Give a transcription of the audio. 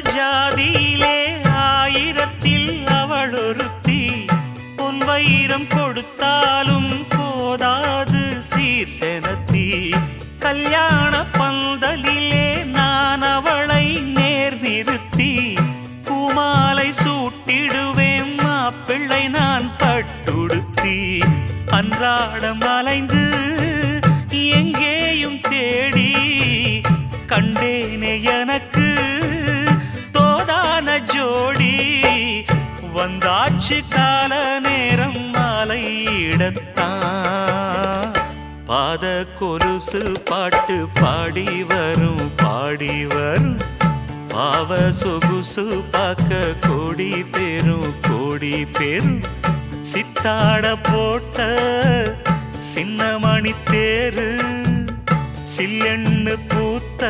ஜாதியிலே ஆயிரத்தில் அவள் ஒருத்தி பொன்வயிரம் கொடுத்தாலும் போதாது சீர் செனத்தி கல்யாண பந்தலிலே நான் அவளை நேர் நிறுத்தி பூமாலை சூட்டிடுவேன் மாப்பிள்ளை நான் பட்டுடுத்தி அன்றாடம் அலைந்து எங்கேயும் தேடி கண்டேனே எனக்கு தோதான ஜோடி வந்தாச்சு கால நேரம் மாலையிடத்தான் பாத கொலுசு பாட்டு பாடி வரும் பாவ சொகுசு பார்க்க கோடி பேரும் சித்தாட போட்ட சின்ன மணி தேரு சில்லெண்ணு பூத்த